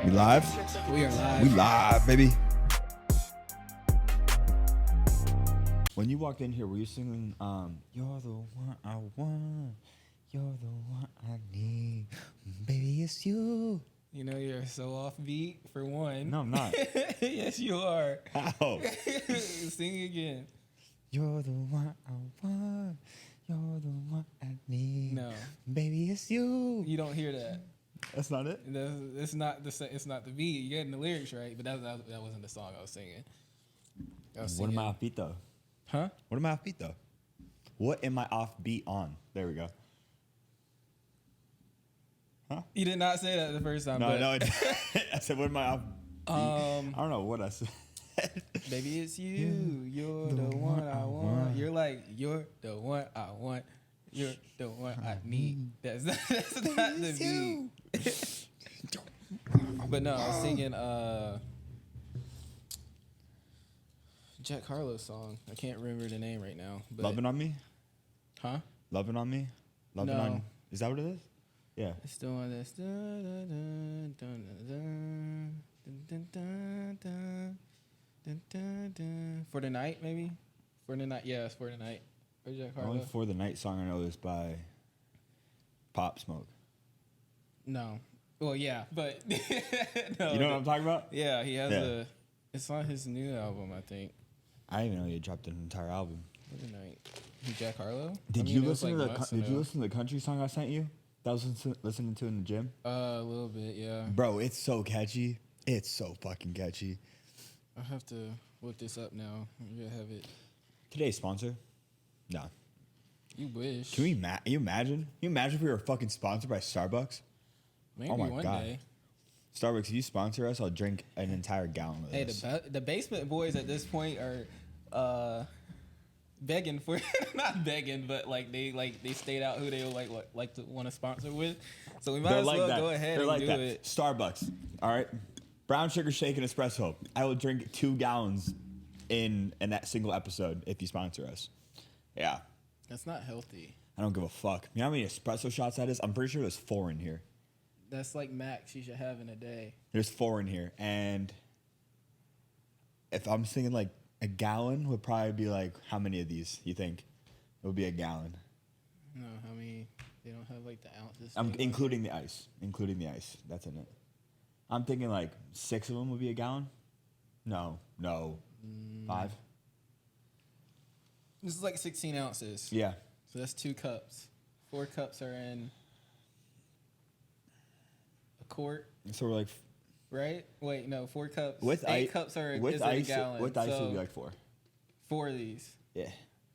We live? We are live. We live, baby. When you walked in here, were you singing, you're the one I want, you're the one I need, baby, it's you. You know you're so offbeat for one. No, I'm not. Yes, you are. How? Sing again. You're the one I want, you're the one I need. No, Baby, it's you. you don't hear that. That's not it? It's not the beat. You're getting the lyrics right, but that wasn't the song I was singing. What am I offbeat though? Huh? What am I offbeat though? What am I offbeat on? There we go. Huh? You did not say that the first time. No, but, no, I said, what am I offbeat? I don't know what I said. Baby, it's you. You're the one I want. You're like, you're the one I want. You're the one I need. That's not the beat. But no, I was singing Jack Harlow's song. I can't remember the name right now. But, Loving on me? Huh? Loving on me? Loving No. on. Is that what it is? Yeah. It's the one that's For the Night, maybe? For the Night, yeah, it's For the Night. Or Jack The Harlow. only For the Night song I know is by Pop Smoke. No. Well, yeah, but no, You know what I'm talking about? Yeah, he has Yeah. it's on his new album, I think. I didn't even know he had dropped an entire album. For the Night. Jack Harlow? Did I you mean, it was listen like to the months Did you ago. listen to the country song I sent you? That was listening to in the gym. A little bit, yeah. Bro, it's so catchy. It's so fucking catchy. I have to look this up now. You have it. Today's sponsor? No. You wish. Can you imagine? Can you imagine if we were fucking sponsored by Starbucks? Maybe Oh my one God. day. Starbucks, if you sponsor us, I'll drink an entire gallon of Hey, this. the Basement Boys at this point are begging for not begging, but like they state out who they like to want to sponsor with. So we might They're as like well that. go ahead They're and like do that. it. Starbucks, all right? Brown sugar shake and espresso. I will drink 2 gallons in that single episode if you sponsor us. Yeah. That's not healthy. I don't give a fuck. You know how many espresso shots that is? I'm pretty sure there's 4 in here. That's like max you should have in a day. There's 4 in here. And if I'm thinking like a gallon would probably be like, how many of these you think? It would be a gallon. No, how many? They don't have like the ounces. I'm thing on including the ice. Including the ice. That's in it. I'm thinking like 6 of them would be a gallon. No. 5. This is like 16 ounces. Yeah. So that's 2 cups. 4 cups are in a quart, So we're like right? Wait, no, 4 cups. with 8 ice. cups are With is in a ice. gallon. With ice so would be like 4. 4 of these. Yeah.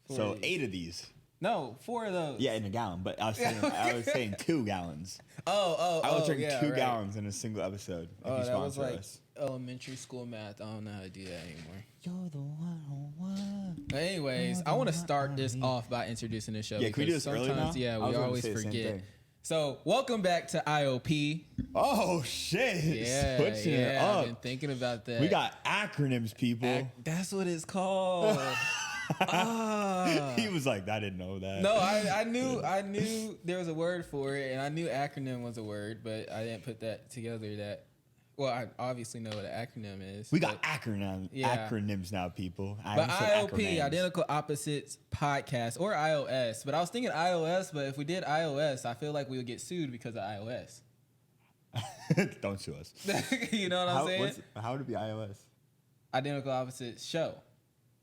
4 So of these. 8 of these. No, 4 of those. Yeah, in a gallon. But I was saying 2 gallons. Oh, I will drink yeah, 2 right. gallons in a single episode if Oh, you that was sponsor like us. elementary school math. I don't know how to do that anymore. You're the one I want. But anyways, I want to start this off by introducing the show. Yeah, can we do because this early sometimes, now? yeah, I we was gonna always say the same forget. thing. So, welcome back to IOP. Oh shit! Yeah, Switching it I've up. been thinking about that. We got acronyms, people. That's what it's called. He was like, I didn't know that. No, I knew there was a word for it, and I knew acronym was a word, but I didn't put that together. Well, I obviously know what an acronym is. We got acronyms now, people. But IOP, Identical Opposites Podcast, or iOS. But I was thinking iOS, but if we did iOS, I feel like we would get sued because of iOS. Don't sue us. You know what I'm saying? How would it be iOS? Identical Opposites Show.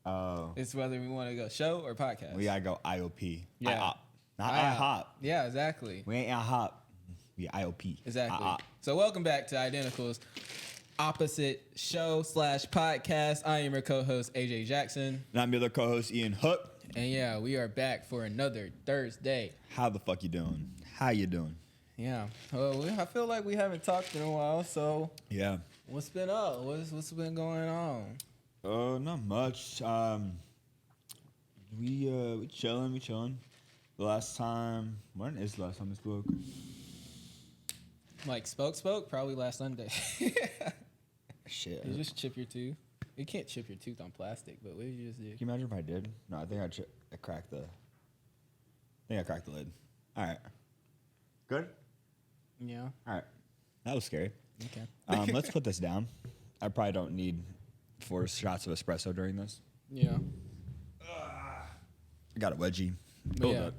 Oh. It's whether we want to go show or podcast. We gotta go IOP. Yeah. IOP. Not IOP. IHOP. Yeah, exactly. We ain't IHOP. We IOP. Exactly. IOP. So welcome back to Identical's Opposite Show / podcast. I am your co-host, AJ Jackson. And I'm your other co-host, Ian Hook. And yeah, we are back for another Thursday. How the fuck you doing? How you doing? Yeah. Well, I feel like we haven't talked in a while, so Yeah. what's been up? What's been going on? Not much. We chilling. The last time, when is the last time we spoke? Like spoke probably last Sunday. Shit. You just chip your tooth. You can't chip your tooth on plastic, but what did you just do? Can you imagine if I did? No, I think I cracked the lid. All right. Good? Yeah. All right. That was scary. Okay. Let's put this down. I probably don't need 4 shots of espresso during this. Yeah. I got a wedgie. But Oh, yeah.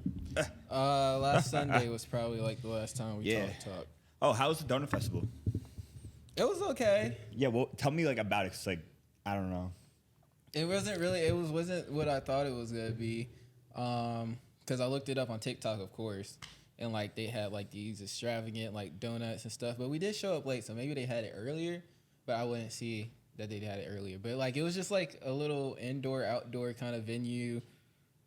God. Last Sunday was probably like the last time we Yeah. talked. Oh, how was the donut festival? It was okay. Yeah, well, tell me like about it. 'Cause, like, I don't know. It wasn't really. Wasn't what I thought it was gonna be. Because I looked it up on TikTok, of course, and like they had like these extravagant like donuts and stuff. But we did show up late, so maybe they had it earlier. But I wouldn't see that they had it earlier. But like it was just like a little indoor outdoor kind of venue.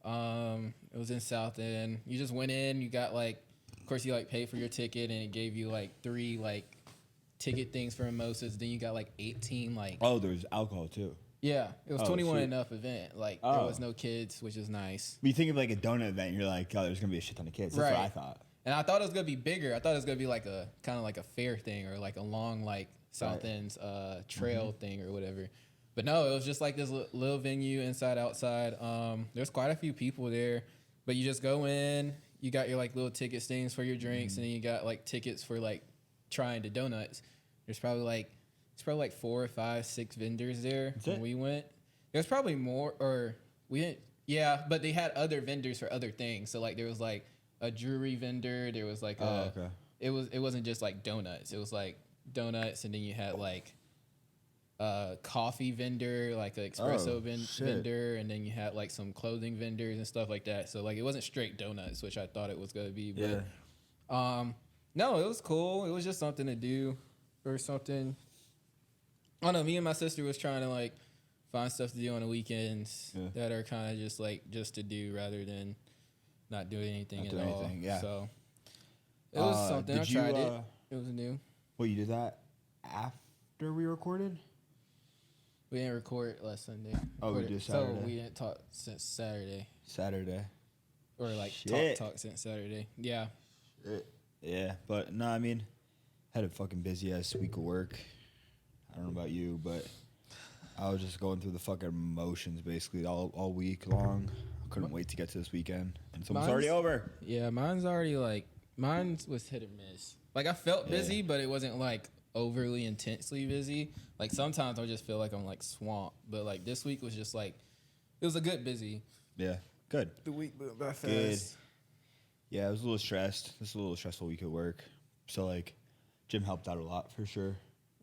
It was in South End. You just went in. You got like, of course, you like paid for your ticket, and it gave you like 3 like ticket things for mimosas. Then you got like 18 like. Oh, there's alcohol too. Yeah, it was Oh, 21 sweet. and up event. Like there Oh. was no kids, which is nice. When you think of like a donut event, you're like, oh, there's gonna be a shit ton of kids. That's what I thought. And I thought it was gonna be bigger. I thought it was gonna be like a kind of like a fair thing or like a long like South End's trail thing or whatever. But no, it was just like this little venue inside outside. There's quite a few people there, but you just go in. You got your like little ticket things for your drinks, and then you got like tickets for like trying the donuts. There's probably like 4 or 5, 6 vendors there when we went. There's probably more, or we didn't. Yeah, but they had other vendors for other things. So like there was like a jewelry vendor. There was like okay. It wasn't just like donuts. It was like donuts, and then you had like a coffee vendor, like an espresso vendor, and then you had like some clothing vendors and stuff like that. So like it wasn't straight donuts, which I thought it was gonna be. But no, it was cool. It was just something to do or something. I don't know. Me and my sister was trying to like find stuff to do on the weekends that are kind of just like just to do rather than not doing anything at all. Yeah. So it was something. I tried it. It was new. Well, you did that after we recorded? We didn't record last Sunday. Oh, we did Saturday. So we didn't talk since Saturday. Or like talk since Saturday. Yeah. Shit. Yeah, but no, I mean, had a fucking busy ass week of work. I don't know about you, but I was just going through the fucking motions basically all week long. I couldn't wait to get to this weekend, and it's almost already over. Yeah, mine was hit or miss. Like I felt busy, but it wasn't like overly intensely busy. Like sometimes I just feel like I'm like swamped, but like this week was just like it was a good busy. Yeah, good. The week went by fast. Good. Yeah, I was a little stressed. This was a little stressful week at work, so like, gym helped out a lot for sure.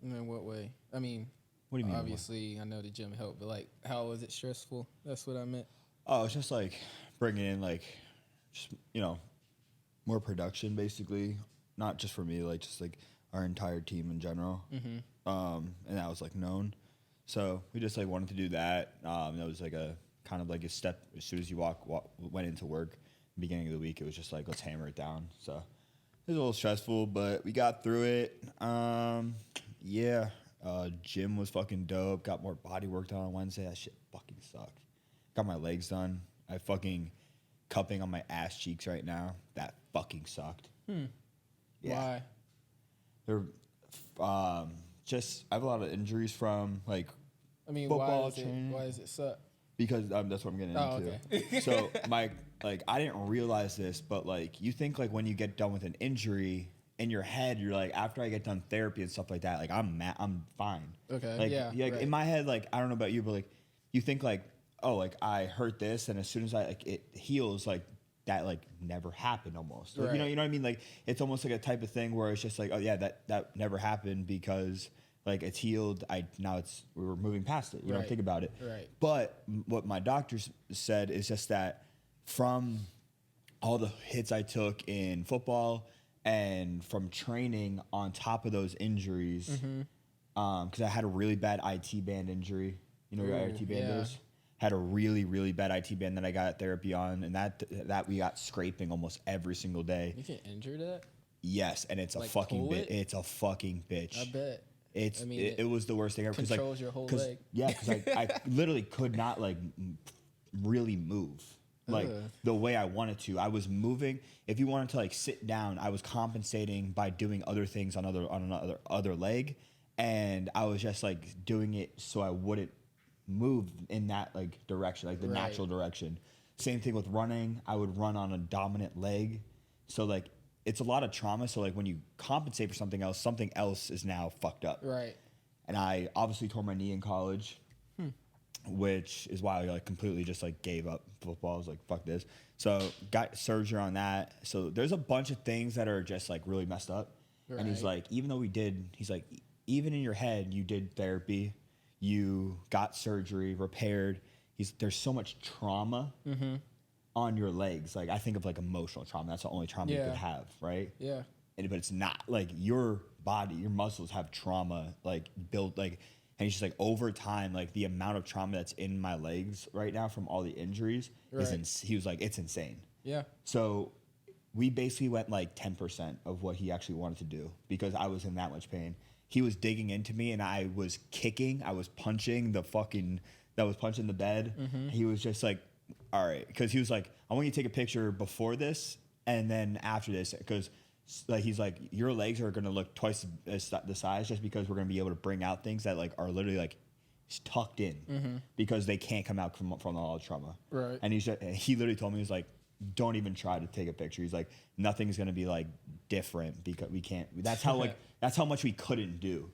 In what way? I mean, what do you mean? Obviously, I know the gym helped, but like, how was it stressful? That's what I meant. Oh, it's just like bringing in like, just more production basically, not just for me, like just like our entire team in general. And that was like known, so we just like wanted to do that. That was like a kind of like a step as soon as you went into work. Beginning of the week, it was just like let's hammer it down. So it was a little stressful, but we got through it. Gym was fucking dope. Got more body work done on Wednesday. That shit fucking sucked. Got my legs done. I fucking cupping on my ass cheeks right now. That fucking sucked. Yeah. Why? They're just I have a lot of injuries from like football training. Why does it suck? Because that's what I'm getting into. Okay. So I didn't realize this, but like you think like when you get done with an injury in your head, you're like after I get done therapy and stuff like that, like I'm fine. Okay. Like, yeah. Like right. in my head, like I don't know about you, but like you think like oh like I hurt this, and as soon as it heals, like that like never happened almost. Like, right. You know what I mean? Like it's almost like a type of thing where it's just like oh yeah that never happened because. Like it's healed. We were moving past it. You know, think about it. Right. But what my doctors said is just that from all the hits I took in football and from training on top of those injuries, because I had a really bad IT band injury. You know what IT band is? Had a really, really bad IT band that I got therapy on, and that we got scraping almost every single day. You can injure that? Yes, and it's like a fucking bitch. It's a fucking bitch. I bet. It was the worst thing ever. Controls your whole leg. Yeah, because I literally could not like really move like the way I wanted to. I was moving. If you wanted to like sit down, I was compensating by doing other things on another leg, and I was just like doing it so I wouldn't move in that like direction, like the natural direction. Same thing with running. I would run on a dominant leg, so like it's a lot of trauma. So like when you compensate for something else is now fucked up. Right. And I obviously tore my knee in college, which is why I like completely just like gave up football. I was like, fuck this. So got surgery on that. So there's a bunch of things that are just like really messed up. Right. And he's like, he's like, even in your head, you did therapy, you got surgery, repaired. There's so much trauma on your legs. Like I think of like emotional trauma. That's the only trauma you could have, right? Yeah. But it's not like your body, your muscles have trauma like built like, and he's just like over time, like the amount of trauma that's in my legs right now from all the injuries he was like, it's insane. Yeah. So we basically went like 10% of what he actually wanted to do because I was in that much pain. He was digging into me and I was kicking, I was punching the bed. He was just like, all right. Cause he was like, I want you to take a picture before this and then after this. Cause like, he's like, your legs are going to look twice the size just because we're going to be able to bring out things that like are literally like tucked in because they can't come out from all the trauma. Right. And he literally told me, he was like, don't even try to take a picture. He's like, nothing's going to be like different because we can't, that's how much we couldn't do.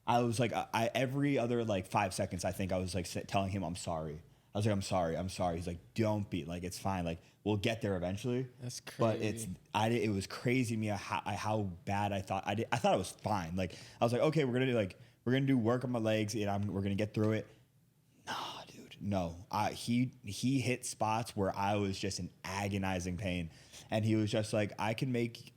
I was like, every other like 5 seconds, I think I was like telling him, I'm sorry. I was like, I'm sorry. He's like, don't be like, it's fine. Like we'll get there eventually. That's crazy. But it was crazy to me how bad I thought I thought it was fine. Like I was like, okay, we're gonna do work on my legs and we're gonna get through it. Nah, dude, no. He hit spots where I was just in agonizing pain, and he was just like, I can make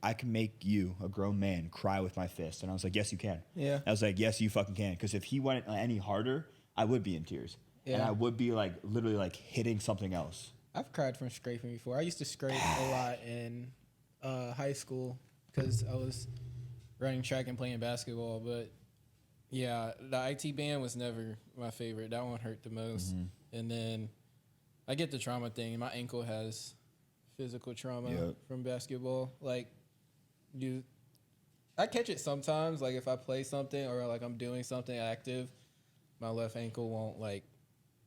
you, a grown man, cry with my fist. And I was like, yes, you can. Yeah. I was like, yes, you fucking can. Because if he went any harder, I would be in tears. Yeah. And I would be like literally like hitting something else. I've cried from scraping before. I used to scrape a lot in high school because I was running track and playing basketball. But yeah, the IT band was never my favorite. That one hurt the most. And then I get the trauma thing. My ankle has physical trauma from basketball. Like, I catch it sometimes. Like if I play something or like I'm doing something active, my left ankle won't like.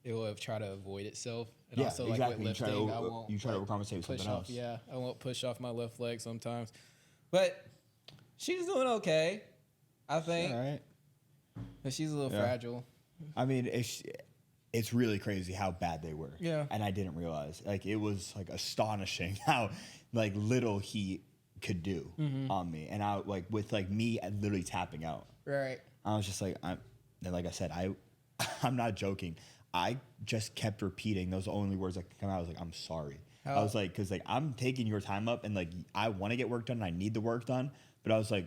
It will try to avoid itself. And also, like, with lifting, you try to overcompensate with something else. Yeah, I won't push off my left leg sometimes. But she's doing okay, I think. All right. But she's a little fragile. I mean, it's really crazy how bad they were. Yeah. And I didn't realize. Like, it was, like, astonishing how, like, little he could do on me. And I, like, with, like, me literally tapping out. Right. I was just like, like I said, I'm not joking. I just kept repeating those only words that could come out. I was like, I'm sorry. I was like, because like I'm taking your time up and like I want to get work done and I need the work done. But I was like,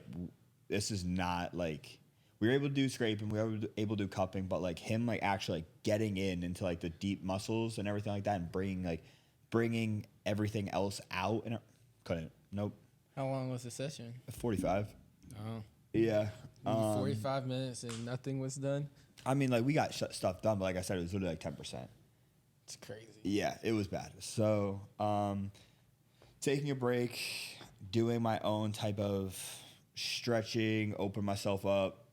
this is not like we were able to do scraping, we were able to do cupping, but like him like actually like getting into like the deep muscles and everything like that and bringing everything else out and couldn't. Nope. How long was the session? 45. Oh. Yeah. 45 minutes and nothing was done. I mean, like, we got stuff done, but like I said, it was literally like 10%. It's crazy. Yeah, it was bad. So, taking a break, doing my own type of stretching, open myself up,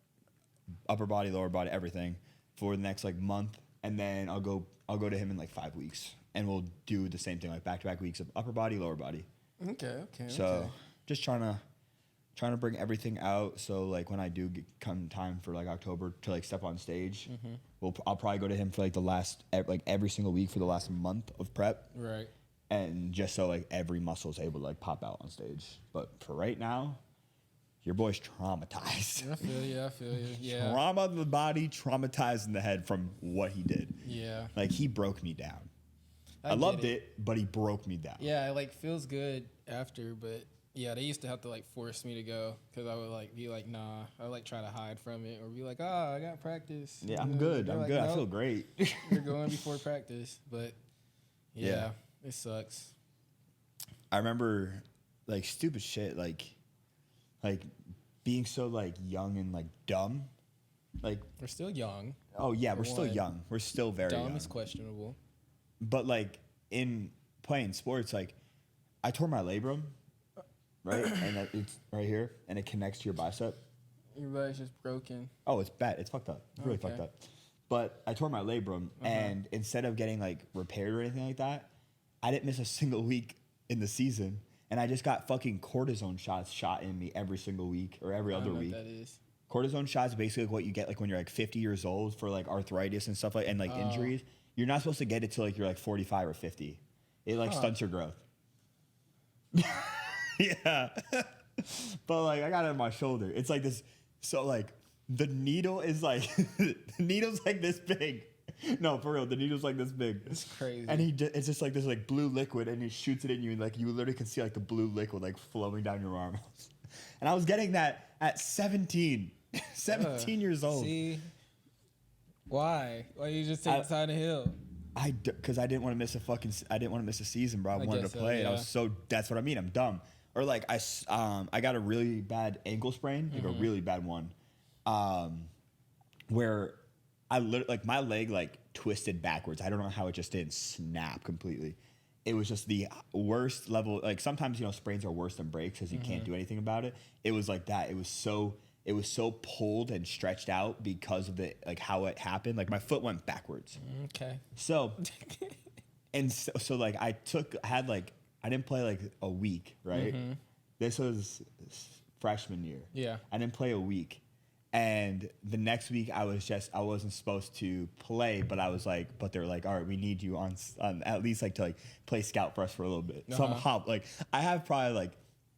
upper body, lower body, everything for the next like month, and then I'll go to him in like 5 weeks, and we'll do the same thing, like back-to-back weeks of upper body, lower body. Okay. So, just trying to bring everything out. So like when I do come time for like October to like step on stage, I'll probably go to him for like the last every single week for the last month of prep. Right. And just so like every muscle is able to like pop out on stage. But for right now, your boy's traumatized. I feel you. Yeah. Trauma in the body, traumatized in the head from what he did. Yeah. Like he broke me down. I loved it, but he broke me down. Yeah, it like feels good after, but yeah, they used to have to like force me to go because I would like be like, nah. I would like try to hide from it or be like, I got practice. Yeah, I'm good. I'm like, good. Nope, I feel great. you're going before practice, but yeah, it sucks. I remember like stupid shit, like being so like young and like dumb. Like we're still young. Oh yeah, we're still young. We're still very young. Dumb is questionable. But like in playing sports, like I tore my labrum. Right, and it's right here, and it connects to your bicep. Your body's just broken. Oh, it's bad. It's fucked up. It's really fucked up. But I tore my labrum, and instead of getting like repaired or anything like that, I didn't miss a single week in the season. and I just got fucking cortisone shots shot in me every single week or every other week. What that is. Cortisone shots basically what you get like when you're like 50 years old for like arthritis and stuff like and like injuries. You're not supposed to get it till like you're like 45 or 50. It like stunts your growth. Yeah. But like I got it on my shoulder. It's like this. So like the needle is like the needle's like this big. No, for real, the needle's like this big. It's crazy. And it's just like this like blue liquid, and he shoots it in you, and like you literally can see like the blue liquid like flowing down your arm. And I was getting that at 17 years old. See, why? Why you just take Silent Hill? Because I didn't want to miss a season, bro. I wanted to play it. Yeah. That's what I mean. I'm dumb. Or like I got a really bad ankle sprain, like a really bad one, where I literally like my leg like twisted backwards. I don't know how it just didn't snap completely. It was just the worst level. Like sometimes sprains are worse than breaks because you can't do anything about it. It was like that. It was so pulled and stretched out because of the like how it happened. Like my foot went backwards. Okay. So like I didn't play like a week, right? This was freshman year. Yeah. I didn't play a week. And the next week I wasn't supposed to play, but they're like, all right, we need you on at least like to like play scout for us for a little bit. So I have probably like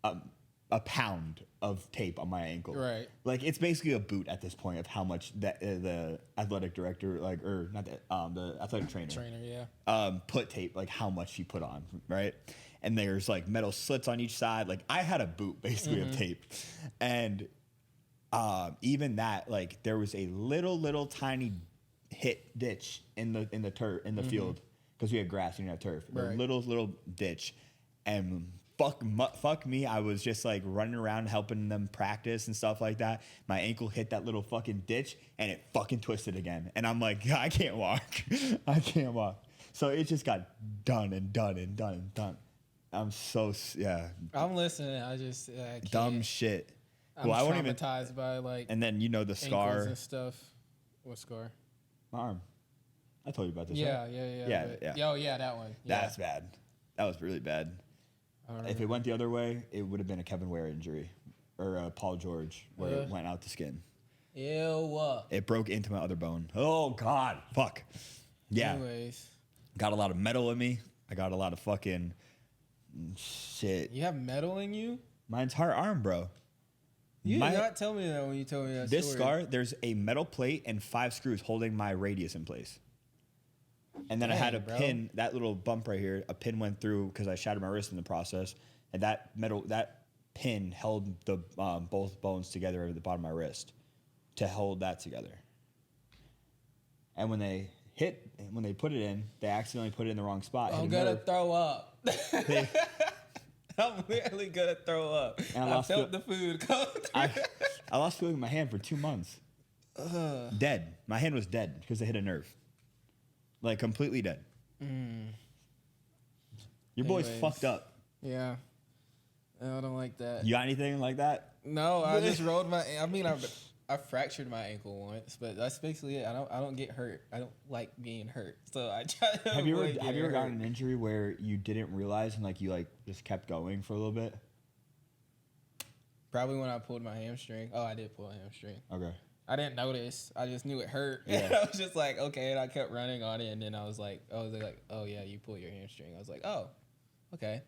a pound of tape on my ankle. Right. Like it's basically a boot at this point of how much that the athletic director the athletic trainer put tape, like how much he put on, right? And there's like metal slits on each side. Like I had a boot basically of tape, and even that, like there was a little tiny ditch in the turf in the field because we had grass and you had turf. Right. A little ditch, and fuck me, I was just like running around helping them practice and stuff like that. My ankle hit that little fucking ditch and it fucking twisted again. And I'm like, I can't walk. I can't walk. So it just got done. I'm I'm listening. I can't. Dumb shit. I'm traumatized by like. And then the scar and stuff. What scar? My arm. I told you about this. Yeah, right? yeah. Oh yeah, that one. Yeah. That's bad. That was really bad. If it went the other way, it would have been a Kevin Ware injury or a Paul George where it went out the skin. Ew. It broke into my other bone. Oh God, fuck. Yeah. Anyways, got a lot of metal in me. I got a lot of fucking shit. You have metal in you? My entire arm, bro. You did not tell me that when you told me that this story. scar, there's a metal plate and 5 screws holding my radius in place. And then I had a pin, that little bump right here, a pin went through because I shattered my wrist in the process. And that pin held the both bones together at the bottom of my wrist to hold that together. And when they put it in, they accidentally put it in the wrong spot. I'm gonna throw up. I'm literally gonna throw up. And I felt the food come through. I lost feeling in my hand for 2 months. Dead. My hand was dead because they hit a nerve. Like completely dead. Your boy's fucked up. Yeah. I don't like that. You got anything like that? No, I just rolled my. I mean, I fractured my ankle once, but that's basically it. I don't get hurt. I don't like being hurt, so I try to. Have you ever gotten an injury where you didn't realize and like you like just kept going for a little bit? Probably when I pulled my hamstring. Oh, I did pull a hamstring. Okay. I didn't notice. I just knew it hurt. Yeah. And I was just like, okay, and I kept running on it, and then I was like, oh yeah, you pulled your hamstring. I was like, oh, okay.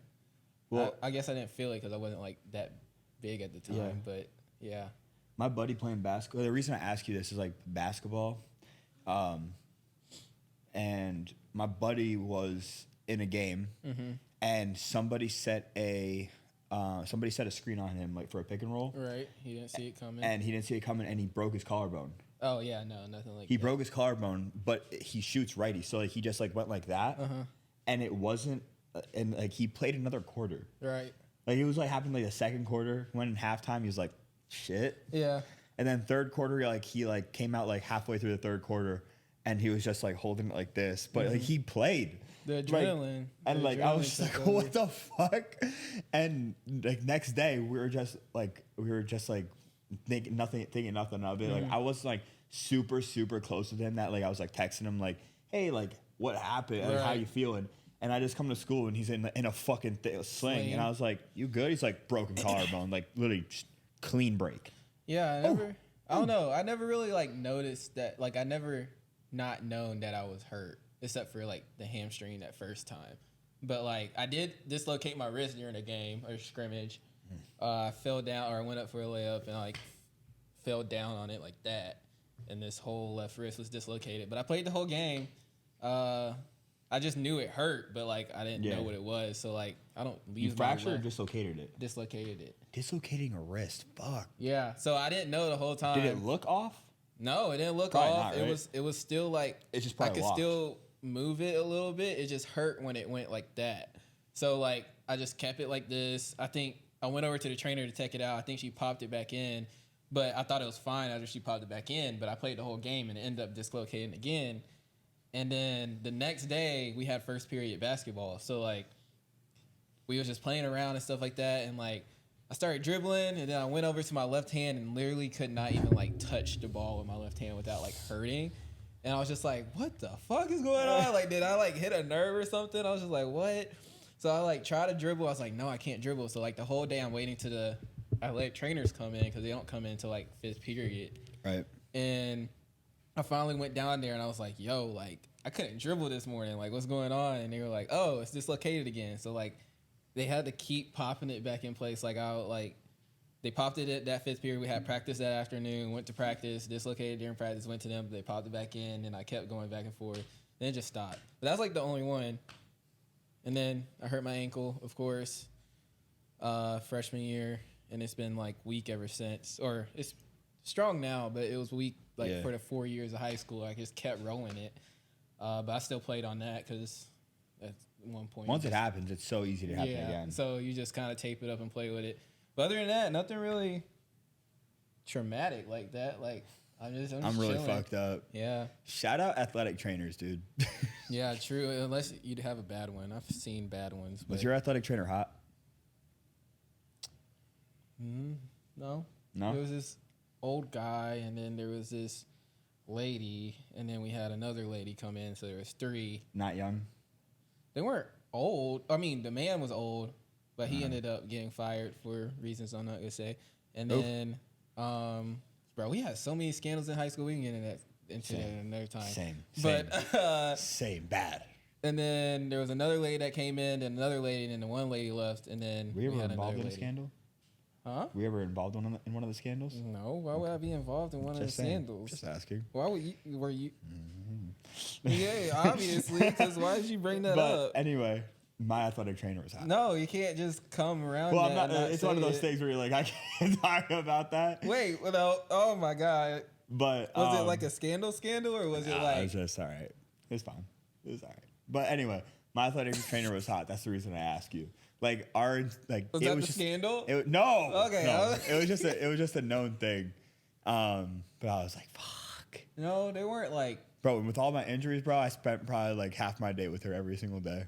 Well, I guess I didn't feel it because I wasn't like that big at the time, but yeah. My buddy playing basketball. The reason I ask you this is like basketball, and my buddy was in a game, and somebody set a screen on him like for a pick and roll. Right. He didn't see it coming. And he broke his collarbone. Oh yeah, no, nothing like that. He broke his collarbone, but he shoots righty, so like he just like went like that, and it wasn't, and like he played another quarter. Right. Like it was like happened like the second quarter. When in halftime, he was like, shit. Yeah. And then third quarter, he came out like halfway through the third quarter, and he was just like holding it like this, but like he played. The adrenaline. And like I was just like, what the fuck? And like next day, we were just like thinking nothing of it. Like I was like super close with him that like I was like texting him like, hey, like what happened? Like, how you feeling? And I just come to school and he's in a fucking sling. And I was like, you good? He's like, broken collarbone, like literally just clean break. Yeah, I don't know. I never really like noticed that. Like I never not known that I was hurt, except for like the hamstring that first time. But like I did dislocate my wrist during a game or scrimmage. I fell down, or I went up for a layup and I like fell down on it like that, and this whole left wrist was dislocated. But I played the whole game. I just knew it hurt, but like I didn't know what it was. So like I don't leave. You fractured or dislocated it? Dislocated it. Dislocating a wrist. Fuck. Yeah. So I didn't know the whole time. Did it look off? No, it didn't look Probably off. not, right? It was still like It's just probably I could locked. still move it a little bit. It just hurt when it went like that. So like I just kept it like this. I think I went over to the trainer to take it out. I think she popped it back in, but I thought it was fine after she popped it back in. But I played the whole game and it ended up dislocating again. And then the next day we had first period basketball. So like we was just playing around and stuff like that. And like I started dribbling and then I went over to my left hand and literally could not even like touch the ball with my left hand without like hurting. And I was just like, what the fuck is going on? Like, did I like hit a nerve or something? I was just like, what? So I like tried to dribble. I was like, no, I can't dribble. So like the whole day I'm waiting to the athletic trainers come in because they don't come in until like fifth period. Right. And I finally went down there and I was like, yo, like I couldn't dribble this morning. Like what's going on? And they were like, oh, it's dislocated again. So like they had to keep popping it back in place. Like they popped it at that fifth period. We had practice that afternoon, went to practice, dislocated during practice, went to them. They popped it back in and I kept going back and forth. Then it just stopped. But that's like the only one. And then I hurt my ankle, of course, freshman year. And it's been like weak ever since. Or it's strong now, but it was weak like for the 4 years of high school. I just kept rolling it. But I still played on that because at one point. Once it happens, it's so easy to happen again. So you just kind of tape it up and play with it. But other than that, nothing really traumatic like that. Like I'm just really chilling. fucked up. Yeah. Shout out athletic trainers, dude. Yeah, true. Unless you'd have a bad one. I've seen bad ones. Was your athletic trainer hot? No. No? There was this old guy, and then there was this lady, and then we had another lady come in, so there was three. Not young? They weren't old. I mean, the man was old, but he ended up getting fired for reasons I'm not going to say. And then, bro, we had so many scandals in high school. We can get into that another time. Same. But, same. Bad. And then there was another lady that came in, and another lady, and then the one lady left, and then Were you ever had involved another in a lady. Scandal? Huh? Were you ever involved in one of the scandals? No. Why would I be involved in one of the scandals? Just asking. Why would you? Were you? Yeah, obviously. Because why did you bring that up? Anyway, my athletic trainer was hot. No, you can't just come around. Well, that I'm not. and not It's say one of those it. things where you're like, I can't talk about that. Wait, well, oh my god. But Was it like a scandal, or was it it like? was just all right. It was fine. It was all right. But anyway, my athletic trainer was hot. That's the reason I ask you. Like our like Was it that was the just, scandal? No. Okay. No. It was just a known thing. But I was like, fuck. No, they weren't like. Bro, with all my injuries, bro, I spent probably like half my day with her every single day.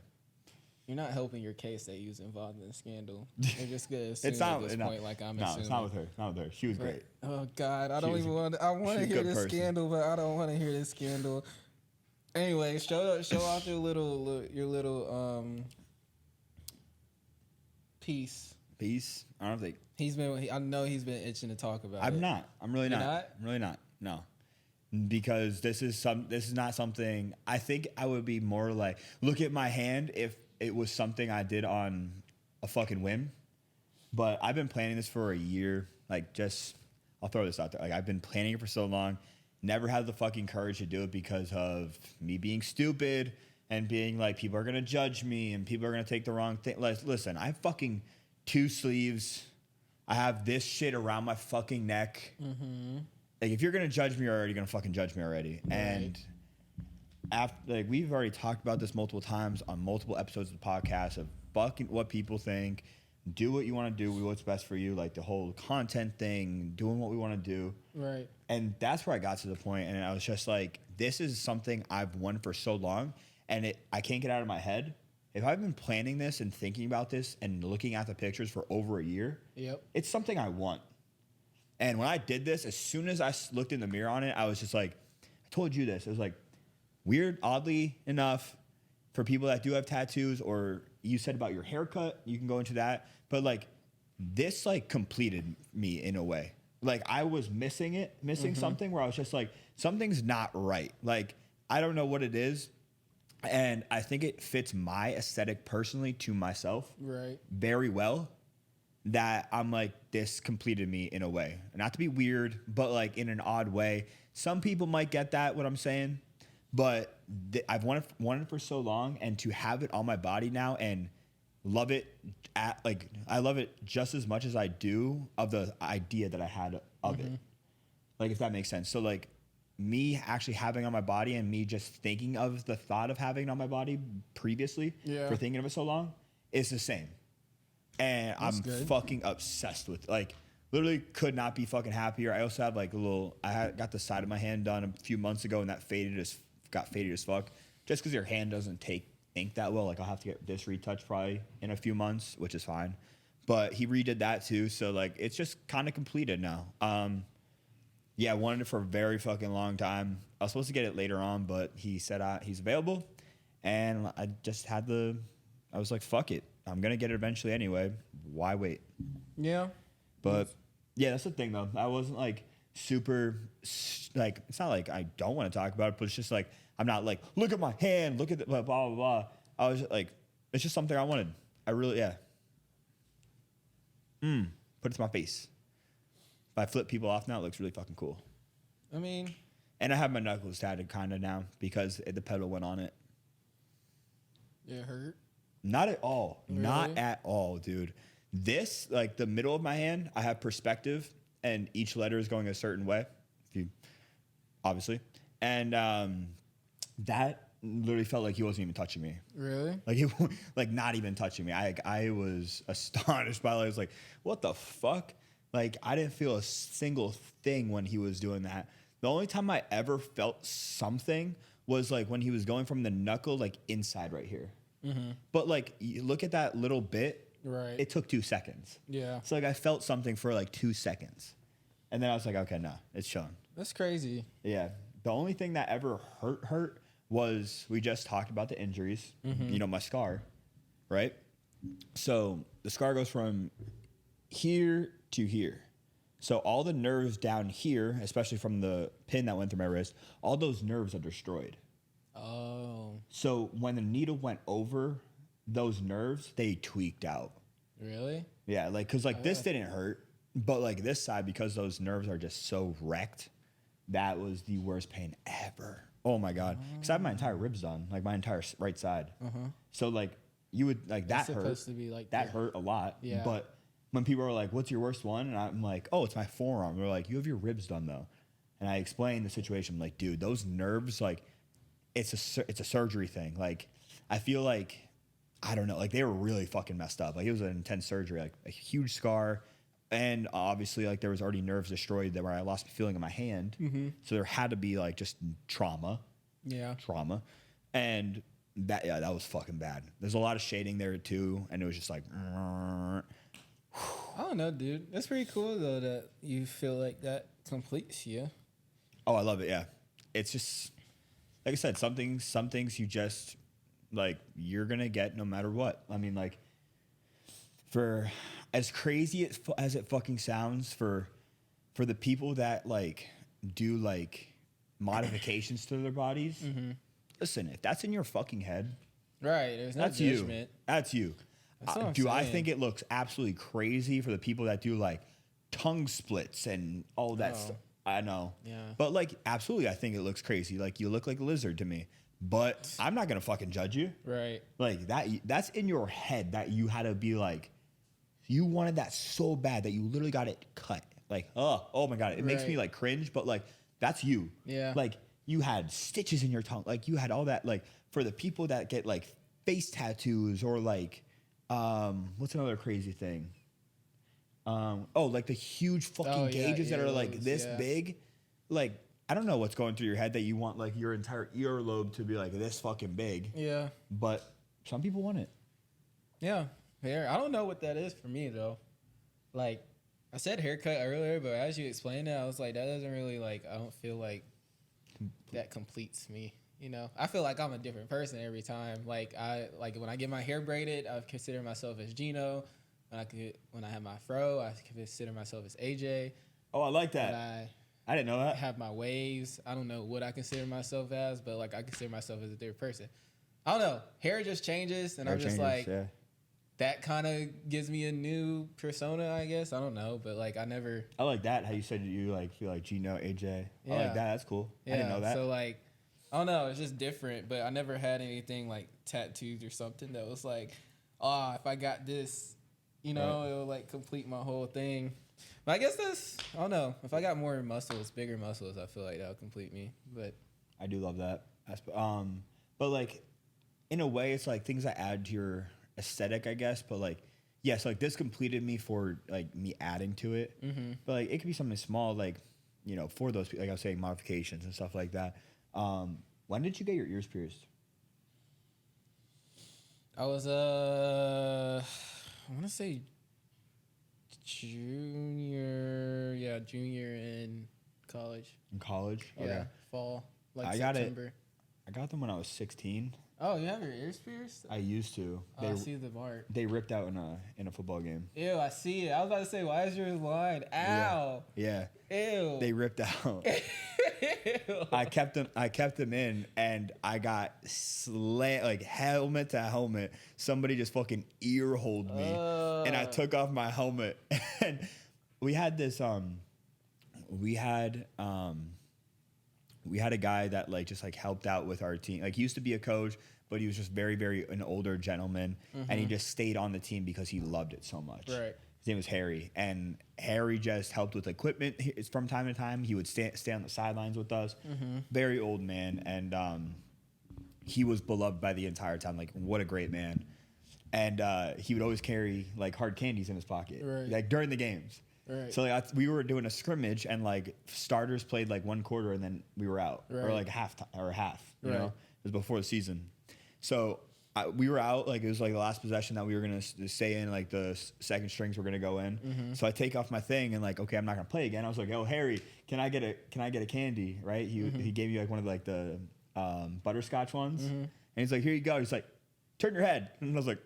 You're not helping your case that you was involved in a scandal. You're just gonna assume It's not at this point, like I'm assuming. it's not with her. It's not with her. She was great. Oh God, I don't even want. I want to she's a hear good this person. scandal, but I don't want to hear this scandal. Anyway, show off your little piece. Peace. I don't think I know he's been itching to talk about it. I'm not. I'm really You're not. not? I'm really not. No. Because this is not something I think I would be more like look at my hand if it was something I did on a fucking whim. But I've been planning this for a year. Like I'll throw this out there. Like I've been planning it for so long. Never had the fucking courage to do it because of me being stupid and being like people are gonna judge me and people are gonna take the wrong thing. Listen, I have fucking 2 sleeves. I have this shit around my fucking neck. Mm-hmm. Like if you're gonna judge me already, you're gonna fucking judge me already. Right. And after like we've already talked about this multiple times on multiple episodes of the podcast of fucking what people think. Do what you want to do, what's best for you, like the whole content thing, doing what we want to do. Right. And that's where I got to the point, and I was just like, this is something I've wanted for so long, and I can't get out of my head. If I've been planning this and thinking about this and looking at the pictures for over a year, it's something I want. And when I did this, as soon as I looked in the mirror on it, I was just like, I told you this. It was like, weird, oddly enough, for people that do have tattoos, or you said about your haircut, you can go into that. But like this like completed me in a way. Like I was missing something where I was just like, something's not right. Like I don't know what it is. And I think it fits my aesthetic personally to myself very well, that I'm like, this completed me in a way. Not to be weird, but like in an odd way. Some people might get that, what I'm saying. But I've wanted it for so long, and to have it on my body now and love it I love it just as much as I do of the idea that I had of it. Like if that makes sense. So like me actually having it on my body and me just thinking of the thought of having it on my body previously for thinking of it so long is the same. And I'm fucking obsessed with, like, literally could not be fucking happier. I also have like got the side of my hand done a few months ago, and that got faded as fuck. Just because your hand doesn't take ink that well. Like I'll have to get this retouched probably in a few months, which is fine. But he redid that too. So like it's just kind of completed now. Yeah, I wanted it for a very fucking long time. I was supposed to get it later on, but he said he's available. And I was like, fuck it. I'm going to get it eventually anyway. Why wait? Yeah. But yeah, that's the thing though. I wasn't like super, like, it's not like I don't want to talk about it, but it's just like, I'm not like, look at my hand, look at the blah, blah, blah. I was like, it's just something I wanted. I really, yeah. Put it to my face. If I flip people off now, it looks really fucking cool. I mean. And I have my knuckles tatted kind of now because the pedal went on it. It hurt? Not at all. Really? Not at all, dude. This, like the middle of my hand, I have perspective, and each letter is going a certain way. Obviously. And that literally felt like he wasn't even touching me. Really? Like not even touching me. I was astonished by it. I was like, what the fuck? Like I didn't feel a single thing when he was doing that. The only time I ever felt something was like when he was going from the knuckle like inside right here. But like you look at that little bit, right? It took 2 seconds. Yeah. So like I felt something for like 2 seconds, and then I was like, okay, no, it's chilling. That's crazy. Yeah. The only thing that ever hurt was we just talked about the injuries. You know, my scar, right? So the scar goes from here to here. So all the nerves down here, especially from the pin that went through my wrist, all those nerves are destroyed. Oh. So when the needle went over those nerves, they tweaked out. Really? Yeah, like because like this didn't hurt, but like this side, because those nerves are just so wrecked, that was the worst pain ever. Oh my god! Because I have my entire ribs done, like my entire right side. So like you would like that hurt. Supposed to be like that hurt a lot. Yeah. But when people are like, "What's your worst one?" and I'm like, "Oh, it's my forearm." They're like, "You have your ribs done though," and I explain the situation. I'm like, "Dude, those nerves like." It's a surgery thing. Like, I feel like, I don't know, like they were really fucking messed up. Like it was an intense surgery, like a huge scar. And obviously like there was already nerves destroyed that where I lost feeling in my hand. So there had to be like just trauma. Yeah. Trauma. And that was fucking bad. There's a lot of shading there too. And it was just like, I don't know, dude. That's pretty cool though that you feel like that completes you. oh, I love it. Yeah. It's just, like I said, some things you just like you're gonna get no matter what. I mean, like for as crazy as it fucking sounds, for the people that like do like modifications to their bodies, listen, if that's in your fucking head, right? There's no that's judgment. you. That's you. That's what I'm Do I saying. think it looks absolutely crazy for the people that do like tongue splits and all that stuff? I know. Yeah. But like, absolutely, I think it looks crazy. Like, you look like a lizard to me. But I'm not gonna fucking judge you. Right. Like that's in your head that you had to be like, you wanted that so bad that you literally got it cut. Like, oh my god, it makes me like cringe. But like, that's you. Yeah. Like you had stitches in your tongue. Like you had all that. Like for the people that get like face tattoos or like, what's another crazy thing? Like the huge fucking gauges that are like this big. Like, I don't know what's going through your head that you want like your entire earlobe to be like this fucking big. Yeah. But some people want it. Yeah. Fair. I don't know what that is for me though. Like I said haircut earlier, but as you explained it, I was like, that doesn't really like, I don't feel like that completes me. I feel like I'm a different person every time. Like when I get my hair braided, I consider myself as Gino. When I have my fro, I consider myself as AJ. Oh, I like When that. I didn't know that. have my waves, I don't know what I consider myself as, but like I consider myself as a different person. I don't know. Hair just changes, and Hair I'm just changes, like yeah. that kind of gives me a new persona, I guess. I don't know, but like I never. I like that. How you said you like feel like Gino, AJ. I Yeah. like that. That's cool. Yeah, I didn't know that. so like, I don't know. It's just different, but I never had anything like tattoos or something that was like, if I got this, it'll like complete my whole thing. But I guess I don't know. If I got more muscles, bigger muscles, I feel like that'll complete me. But I do love that. But like, in a way, it's like things I add to your aesthetic, I guess. But like, yes, like this completed me for like me adding to it. Mm-hmm. But like, it could be something small, like for those, like I was saying, modifications and stuff like that. When did you get your ears pierced? I was I want to say junior in college. In college? Yeah, Okay. fall, like I September. I got them when I was 16. Oh, you have your ears pierced? I used to. I see the mark. They ripped out in a football game. Ew, I see it. I was about to say, why is yours lined? Ow. Yeah. Ew. They ripped out. Ew. I kept them in, and I got slammed like helmet to helmet. Somebody just fucking ear holed me, and I took off my helmet. And we had this we had a guy that like just like helped out with our team. Like he used to be a coach, but he was just very, very an older gentleman, and he just stayed on the team because he loved it so much. Right. His name was Harry, and Harry just helped with equipment from time to time. He would stay on the sidelines with us. Very old man, and he was beloved by the entire town. Like, what a great man. And he would always carry like hard candies in his pocket, like during the games. Right. So like we were doing a scrimmage, and like starters played like one quarter, and then we were out, or like half. You know, it was before the season. So we were out. Like it was like the last possession that we were gonna stay in. Like the second strings were gonna go in. So I take off my thing, and like, okay, I'm not gonna play again. I was like, oh Harry, can I get a candy? Right? He gave me like one of like the butterscotch ones, and he's like, here you go. He's like, turn your head, and I was like,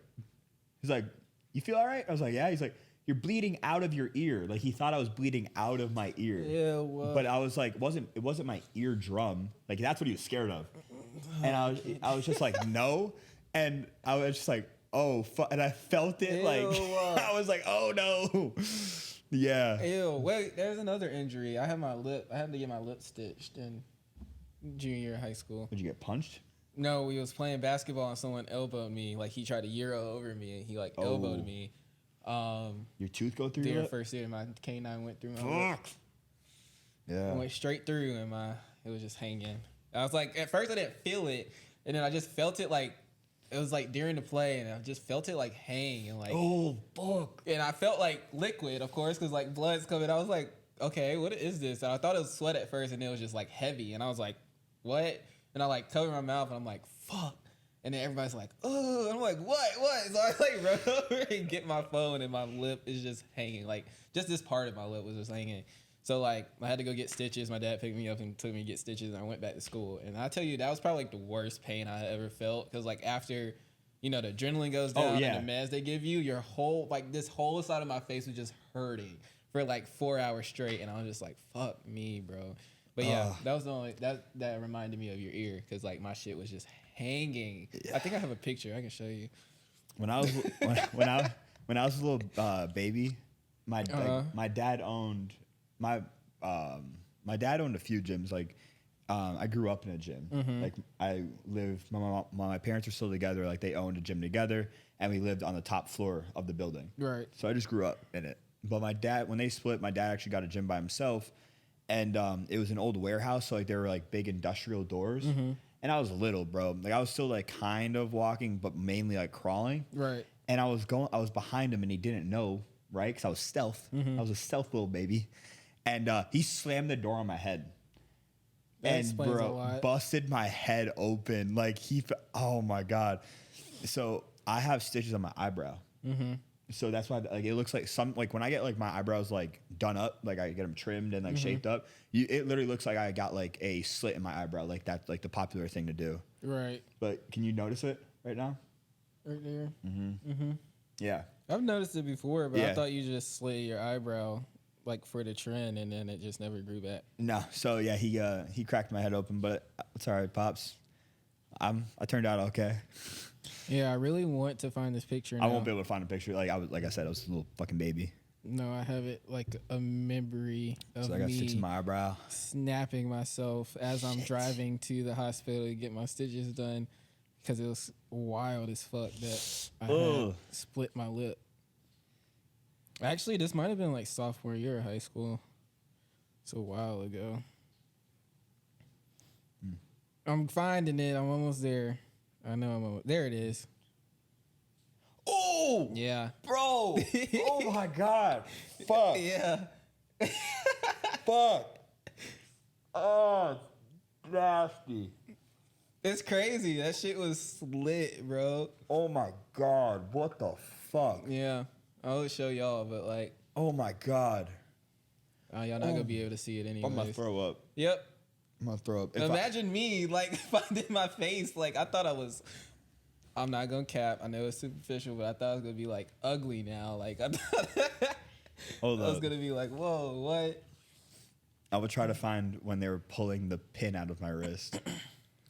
he's like, you feel all right? I was like, yeah. He's like, you're bleeding out of your ear. Like he thought I was bleeding out of my ear. Yeah, well. But I was like, it wasn't my eardrum. Like that's what he was scared of. And I was just like, no. And I was just like, oh, and I felt it. Ew. Like I was like, oh no. Yeah. Ew. Wait, there's another injury. I had to get my lip stitched in junior high school. Did you get punched? No, we was playing basketball and someone elbowed me. Like he tried to Euro over me, and he like elbowed me. Your tooth go through your your first year, my canine went through my lip. Yeah. It went straight through, and it was just hanging. I was like, at first I didn't feel it, and then I just felt it like it was like during the play, and I just felt it like hang and like. Oh fuck! And I felt like liquid, of course, because like blood's coming. I was like, okay, what is this? And I thought it was sweat at first, and it was just like heavy, and I was like, what? And I like covered my mouth, and I'm like, fuck. And then everybody's like, oh, I'm like, what? So I like run over and get my phone, and my lip is just hanging. Like, just this part of my lip was just hanging. So, like, I had to go get stitches. My dad picked me up and took me to get stitches, and I went back to school. And I tell you, that was probably, like, the worst pain I ever felt. Because, like, after, the adrenaline goes down and the meds they give you, your whole, like, this whole side of my face was just hurting for, like, 4 hours straight. And I was just like, fuck me, bro. But, yeah, that was the only, that reminded me of your ear. Because, like, my shit was just hanging. Yeah. I think I have a picture. I can show you. When I was when I was a little baby, my dad owned my dad owned a few gyms. Like I grew up in a gym. Like I lived. My parents were still together. Like they owned a gym together, and we lived on the top floor of the building. Right. So I just grew up in it. But my dad, when they split, my dad actually got a gym by himself, and it was an old warehouse. So like there were like big industrial doors. And I was little, bro. Like I was still like kind of walking, but mainly like crawling. Right. And I was behind him, and he didn't know, right? Because I was stealth. I was a stealth little baby, and he slammed the door on my head. That explains a lot. Busted my head open. Like oh my god. So I have stitches on my eyebrow. So that's why like it looks like when I get like my eyebrows like done up, like I get them trimmed and like shaped up, it literally looks like I got like a slit in my eyebrow, like that's like the popular thing to do. Right. But can you notice it right now? Right there. Yeah. I've noticed it before, but Yeah. I thought you just slit your eyebrow like for the trend, and then it just never grew back. No. So yeah, he cracked my head open, but it's all right, pops. I turned out okay. Yeah, I really want to find this picture. I won't be able to find a picture. Like I said, I was a little fucking baby. No, I have it like a memory of So I got me sticks in my eyebrow. snapping myself as I'm driving to the hospital to get my stitches done because it was wild as fuck that I had split my lip. Actually, this might have been like sophomore year of high school. It's a while ago. I'm finding it. I'm almost there. I know I'm almost there. It is. Oh Yeah. bro! Oh my god! Fuck! Yeah. Fuck! Oh, nasty! It's crazy. That shit was lit, bro. Oh my god! What the fuck? Yeah. I'll show y'all, but like, Oh my god! y'all not gonna be able to see it anyway. I'm gonna throw up. Yep. I'm gonna throw up. Imagine me like finding my face. Like I thought I'm not gonna cap. I know it's superficial, but I thought it was gonna be like ugly now. Like I thought I was gonna be like, whoa, what? I would try to find when they were pulling the pin out of my wrist.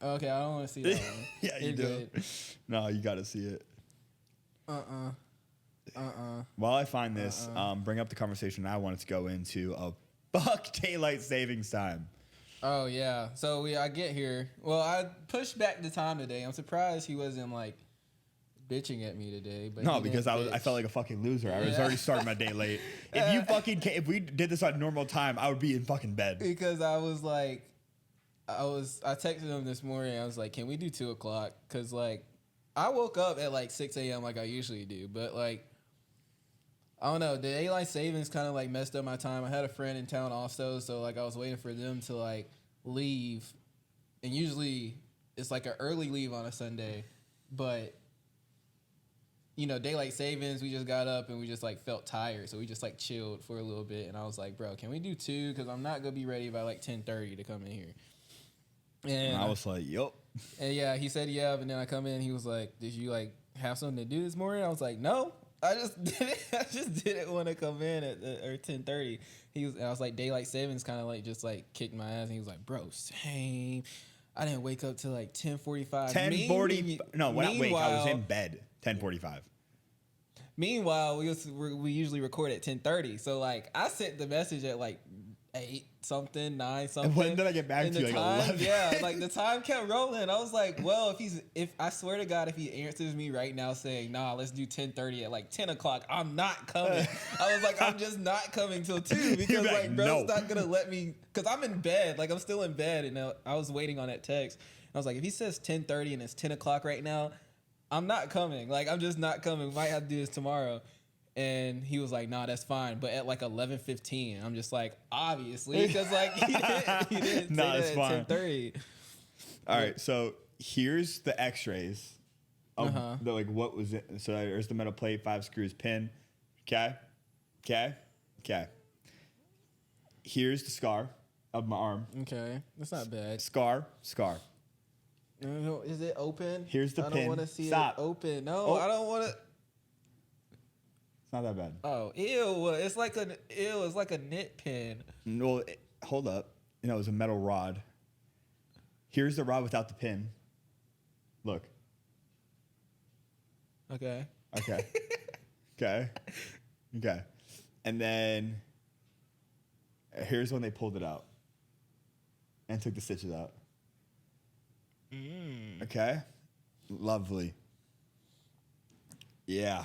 Okay, I don't want to see that one. Yeah, you You're do. good. No, you got to see it. Uh-uh. While I find this, bring up the conversation I wanted to go into of fuck daylight savings time. Oh yeah. So I get here. Well, I pushed back the time today. I'm surprised he wasn't like bitching at me today. But No, he because didn't I bitch. texted like a fucking loser. I was Yeah. already starting my day late. If we did this on normal time, I would be in fucking bed. Because I was like, I texted him this morning. I was like, can we do 2:00? Because like, I woke up at like 6 a.m. like I usually do, but like, I don't know. The daylight savings kind of like messed up my time. I had a friend in town also, so like I was waiting for them to like leave, and usually it's like an early leave on a Sunday, but you know, daylight savings, we just got up and we just like felt tired, so we just like chilled for a little bit, and I was like, bro, can we do 2? Because I'm not gonna be ready by like 10:30 to come in here. And I was like, yup. And yeah, he said yeah, but then I come in, he was like, did you like have something to do this morning? I was like, no, I just didn't want to come in at 10:30. I was like, daylight savings kind of like just like kicked my ass, and he was like, bro, same. I didn't wake up till like 10:45. 10:40. No, when I wake, I was in bed. 10:45. Meanwhile, we usually record at 10:30. So like I sent the message at like 8 something, 9 something. And when did I get back to you? Like 11? Yeah, like the time kept rolling. I was like, well, if I swear to God, if he answers me right now saying, nah, let's do 10:30 at like 10:00, I'm not coming. I was like, I'm just not coming till 2 because like bro's not gonna let me, because I'm in bed. Like I'm still in bed, and I was waiting on that text. I was like, if he says 10:30 and it's 10:00 right now, I'm not coming. Like I'm just not coming. We might have to do this tomorrow. And he was like, nah, that's fine. But at like 11:15, I'm just like, obviously, because like he didn't say that at 10:30. All right, so here's the X-rays of the like what was it. So there's the metal plate, 5 screws, pin. Okay. Here's the scar of my arm. Okay, that's not bad. Scar. No, is it open? Here's the I pin. don't want to see Stop. it open. No, Oh. I don't want to. It's not that bad. Oh, ew! It's like a knit pin. No, hold up. You know, it was a metal rod. Here's the rod without the pin. Look. Okay. Okay. And then here's when they pulled it out and took the stitches out. Okay. Lovely. Yeah.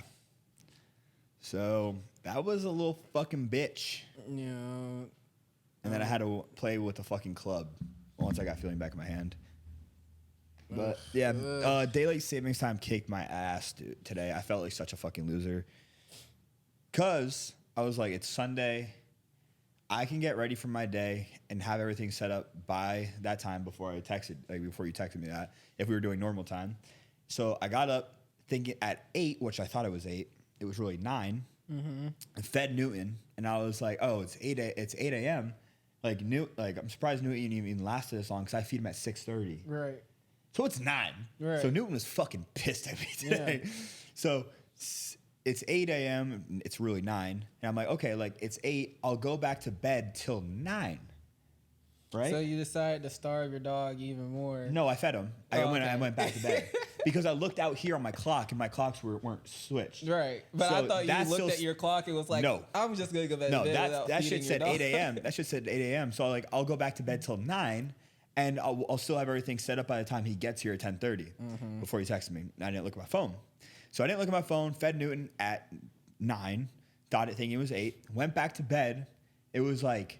So that was a little fucking bitch. Yeah. And then I had to play with the fucking club once I got feeling back in my hand. But yeah, daylight savings time kicked my ass, dude, today. I felt like such a fucking loser. Because I was like, it's Sunday. I can get ready for my day and have everything set up by that time before you texted me that, if we were doing normal time. So I got up thinking at 8, which I thought it was 8, it was really 9. I fed Newton, and I was like, oh, it's 8 a.m. Like I'm surprised Newton even lasted this long because I feed him at 6:30. Right. So it's 9. Right. So Newton was fucking pissed at me today. Yeah. So it's 8 a.m. It's really 9. And I'm like, okay, like it's 8. I'll go back to bed till 9. Right? So you decided to starve your dog even more. No, I fed him. I went back to bed. Because I looked out here on my clock, and my clocks weren't switched. Right. But so I thought you looked at your clock and was like, no. I'm just going to go back to bed without that feeding shit said your dog. 8 a.m. That shit said 8 a.m. So I'll go back to bed till 9, and I'll still have everything set up by the time he gets here at 10:30 before he texts me. I didn't look at my phone. So I didn't look at my phone, fed Newton at 9, thinking it was 8, went back to bed. It was like,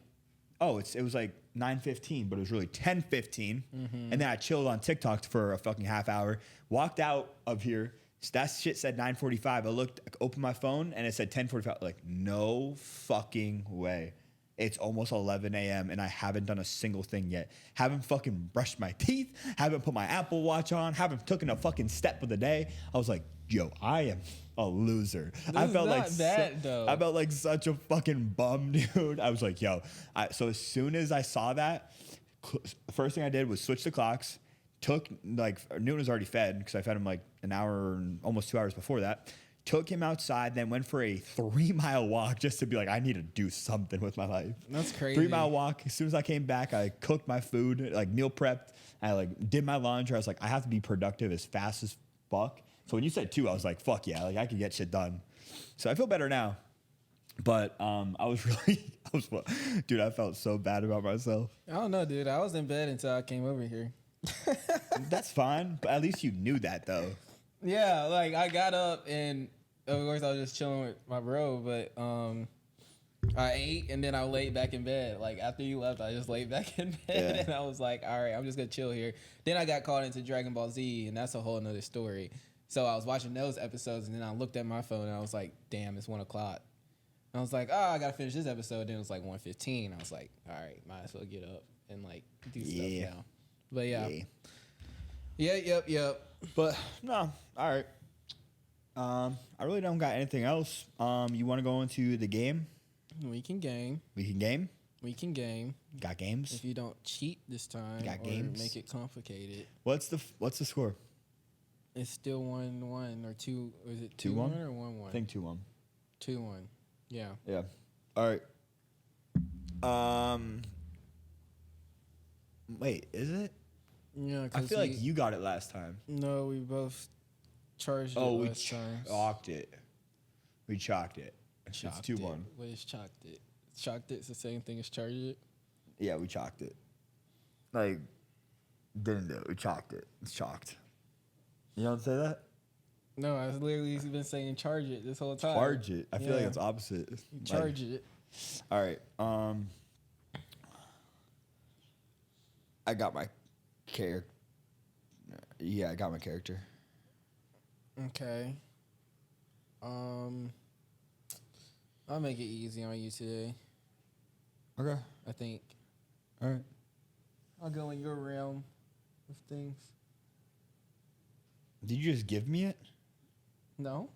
it was like 9:15, but it was really 10:15. And then I chilled on TikTok for a fucking half hour, walked out of here. That shit said 9:45. I opened my phone, and it said 10:45. Like, no fucking way. It's almost 11 a.m. and I haven't done a single thing yet. Haven't fucking brushed my teeth. Haven't put my Apple Watch on. Haven't taken a fucking step of the day. I was like, yo, I am a loser. I felt like such a fucking bum, dude. I was like, yo. So as soon as I saw that, the first thing I did was switch the clocks. Newton was already fed because I fed him like an hour and almost 2 hours before that. Took him outside, then went for a 3-mile walk just to be like, I need to do something with my life. That's crazy. 3-mile walk. As soon as I came back, I cooked my food, like meal prepped. I like did my laundry. I was like, I have to be productive as fast as fuck. So when you said 2, I was like, fuck yeah, like I could get shit done. So I feel better now. But dude, I felt so bad about myself. I don't know, dude. I was in bed until I came over here. That's fine, but at least you knew that though. Yeah, like I got up and of course I was just chilling with my bro, but I ate and then I laid back in bed. Like after you left, I just laid back in bed and I was like, all right, I'm just gonna chill here. Then I got caught into Dragon Ball Z, and that's a whole nother story. So I was watching those episodes, and then I looked at my phone and I was like, damn, it's 1 o'clock. And I was like, I gotta finish this episode. Then it was like 1:15. I was like, all right, might as well get up and like do stuff now. But yep. But no, all right. I really don't got anything else. You want to go into the game? We can game. Got games? If you don't cheat this time, got or games? make it complicated. What's the score? It's still 1-1 or 2. Or is it 2-1 or 1-1? I think 2-1. 2-1. Yeah. Yeah. All right. Wait, is it? Yeah. I feel like you got it last time. No, we both charged it last time. We chalked it. It's 2-1. What is chalked it? Chalked it's the same thing as charged it? Yeah, we chalked it. Like, didn't do it. We chalked it. It's chalked. You don't say that? No, I was literally been saying charge it this whole time. Charge it. I feel like it's opposite. Charge it. All right. I got my character. Yeah, I got my character. Okay. I'll make it easy on you today. Okay. I think. All right. I'll go in your realm of things. Did you just give me it? No.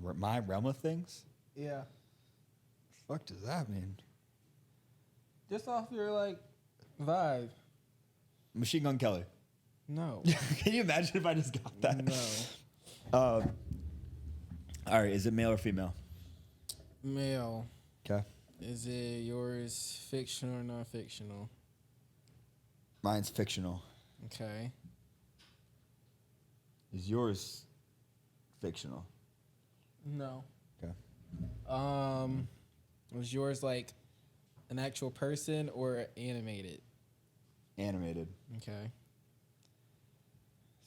My realm of things? Yeah. Fuck does that mean? Just off your like vibe. Machine Gun Kelly. No. Can you imagine if I just got that? No. All right. Is it male or female? Male. Okay. Is it yours fictional or non-fictional? Mine's fictional. Okay. Is yours fictional? No. Okay. Was yours like an actual person or animated? Animated. Okay.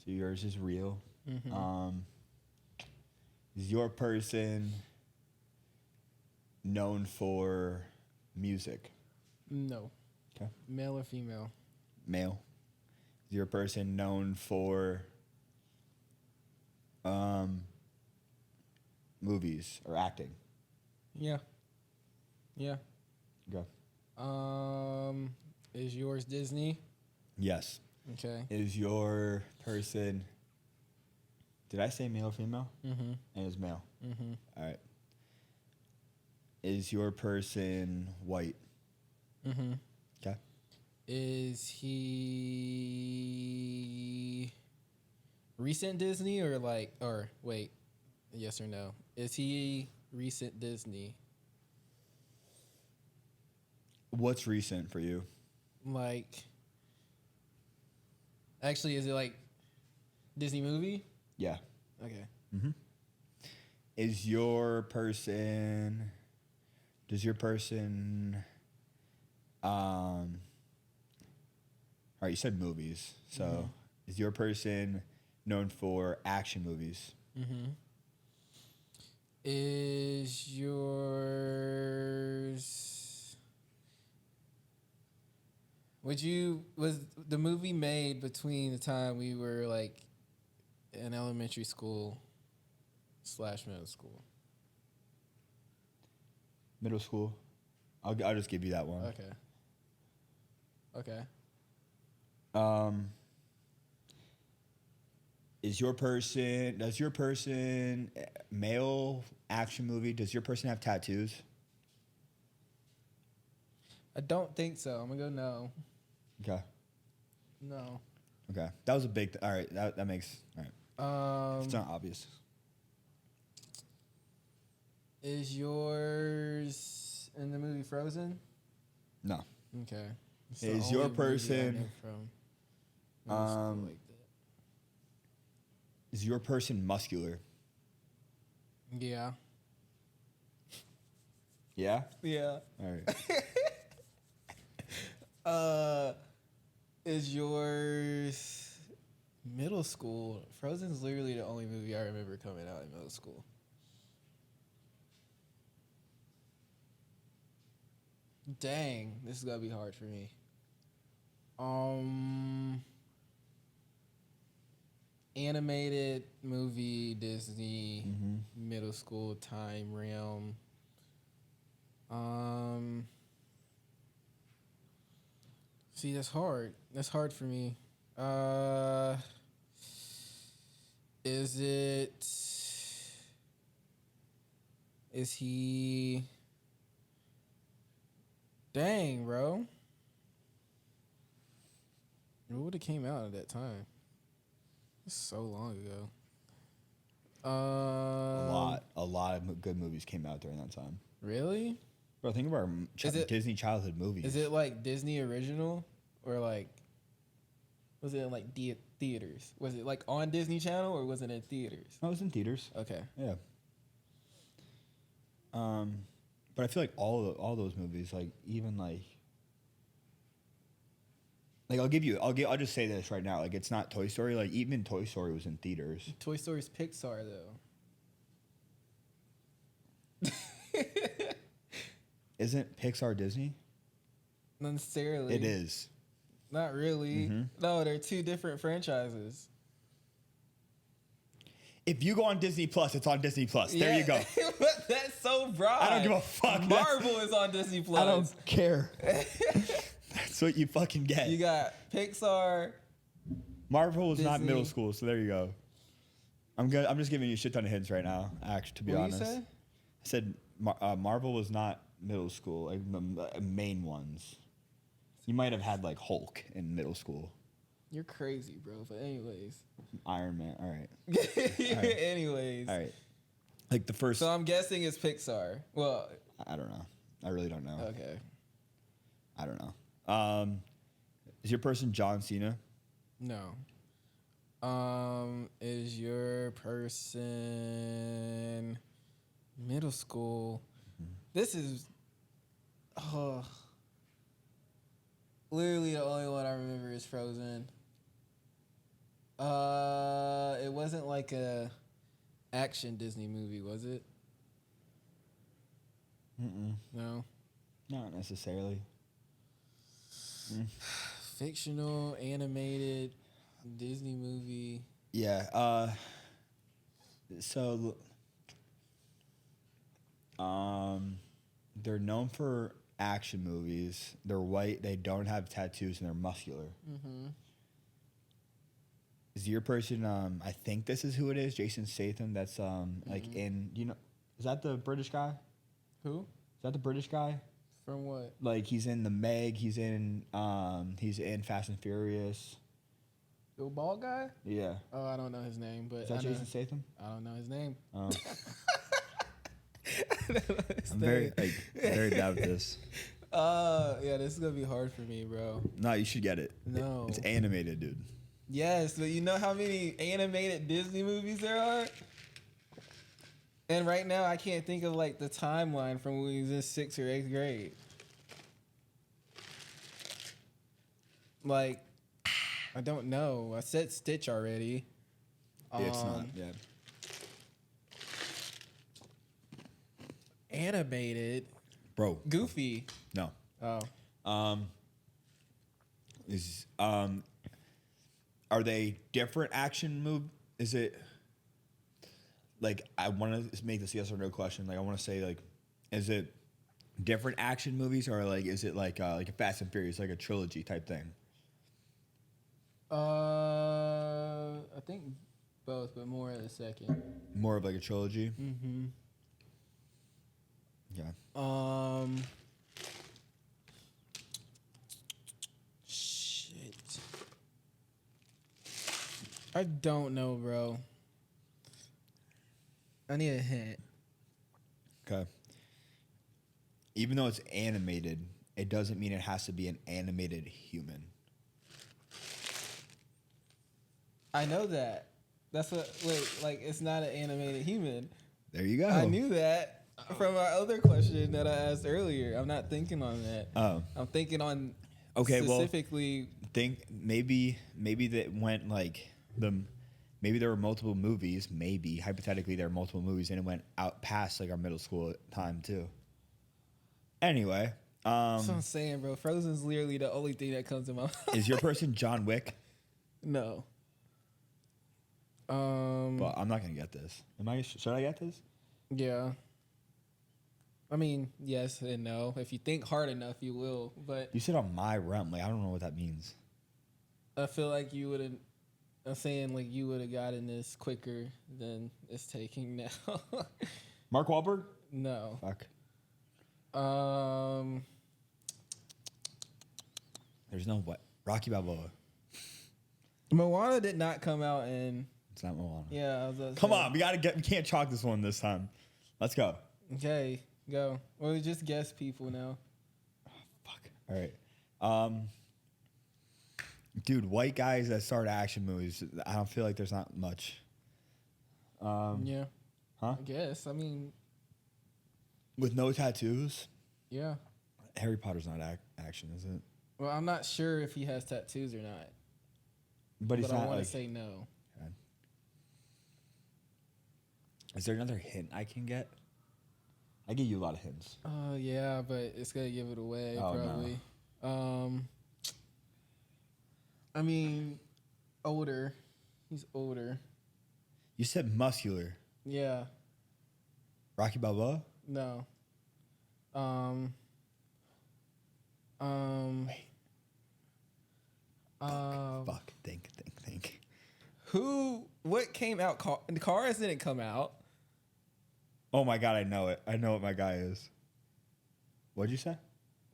So yours is real. Mm-hmm. Is your person known for music? No. Okay. Male or female? Male. Is your person known for movies or acting? Yeah. Yeah. Go. Is yours Disney? Yes. Okay. Is your person Did I say male or female? Mm-hmm. And it's male. Mm-hmm. All right. Is your person white? Mm-hmm. Okay. Is he recent Disney or wait, yes or no? Is he recent Disney? What's recent for you? Like, actually, is it like Disney movie? Yeah. Okay. Mm-hmm. Is your person? Does your person? All right, you said movies. So, is your person known for action movies? Mm-hmm. Is yours? Was the movie made between the time we were like in elementary school / middle school? Middle school. I'll just give you that one. Okay. Okay. Does your person male action movie? Does your person have tattoos? I don't think so. I'm gonna go no. Okay. No. Okay. That was a big. All right. That makes. All right. It's not obvious. Is yours in the movie Frozen? No. Okay. It's the Is only your movie I person, know from middle school like that. Is your person muscular? Yeah. Yeah. Yeah. All right. Is yours middle school? Frozen's literally the only movie I remember coming out in middle school. Dang, this is gonna be hard for me. Animated movie, Disney, middle school time realm. See, that's hard. That's hard for me. Is it? Is he? Dang, bro. What would have came out at that time? It's so long ago. A lot of good movies came out during that time. Really? Bro, think about our Disney childhood movies. Is it like Disney original or like? Was it in like theaters? Was it like on Disney Channel or was it in theaters? No, it was in theaters. Okay. Yeah. But I feel like all those movies, like even like I'll just say this right now, like it's not Toy Story. Like even Toy Story was in theaters. Toy Story's Pixar though. Isn't Pixar Disney? Not necessarily. It is. Not really. No, they're two different franchises. If you go on Disney Plus, it's on Disney Plus. There you go. But that's so broad. I don't give a fuck. Marvel is on Disney Plus. I don't care. That's what you fucking get. You got Pixar. Marvel was not Disney. middle school, so there you go. I'm just giving you a shit ton of hints right now. Actually, to be What honest, you say? I said Marvel was not middle school, like the main ones. You might have had like Hulk in middle school. You're crazy, bro. But anyways. Iron Man. All right. Anyways. All right. Like the first. So I'm guessing it's Pixar. Well, I don't know. I really don't know. okay. I don't know. Is your person John Cena? No. Is your person middle school? This is literally the only one I remember is Frozen. It wasn't like a action Disney movie, was it? No. Not necessarily. Fictional animated Disney movie. Yeah. So. They're known for action movies. They're white. They don't have tattoos, and they're muscular. Is your person? I think this is who it is. Jason Statham. That's like in Is that the British guy? Who? Is that the British guy? From what? Like he's in the Meg. He's in Fast and Furious. The bald guy? Yeah. Oh, I don't know his name, but Is that Jason Statham? I don't know his name. Oh. I'm very bad with this. Yeah, this is gonna be hard for me, bro. No, you should get it. No. It's animated, dude. Yes, but you know how many animated Disney movies there are? And right now, I can't think of like the timeline from when he was in 6th or 8th grade. Like, I don't know. I said Stitch already. It's not. Yeah. Animated. Bro. Goofy. No. Oh. Are they different action move? Is it like I want to make this yes or no question? Like I want to say like, is it different action movies or like is it like a Fast and Furious, like a trilogy type thing? I think both, but more of the second. More of like a trilogy. Mm-hmm. Yeah. Shit. I don't know, bro. I need a hint. Okay. Even though it's animated, it doesn't mean it has to be an animated human. I know that. That's what. Wait, like it's not an animated human. There you go. I knew that from our other question that I asked earlier. I'm not thinking on that. Oh. I'm thinking on. Okay. Specifically. Well, think maybe that went like maybe there were multiple movies. Maybe hypothetically there were multiple movies, and it went out past like our middle school time too. Anyway. That's what I'm saying, bro. Frozen's literally the only thing that comes to my mind. Is your person John Wick? No. Well, I'm not gonna get this. Should I get this? Yeah. I mean, yes and no. If you think hard enough, you will. But You said on my realm. Like I don't know what that means. I feel like you would have. I'm saying like you would have gotten this quicker than it's taking now. Mark Wahlberg? No. Fuck. There's no what? Rocky Balboa. Moana did not come out in. It's not Moana. Yeah, I was about to Come say. on, we can't chalk this one this time. Let's go. Okay, go. Well, we just guess people now. Fuck. All right. Dude, white guys that start action movies. I don't feel like there's not much. Yeah. Huh? I guess. I mean, With no tattoos. yeah. Harry Potter's not action, is it? Well, I'm not sure if he has tattoos or not. But he's I not want like. to say no. Is there another hint I can get? I give you a lot of hints. Yeah, but it's gonna give it away probably. No. I mean, older. He's older. You said muscular. Yeah. Rocky Balboa? No. Wait. Fuck. Think. What came out? Cars didn't come out. Oh my god, I know it. I know what my guy is. What'd you say?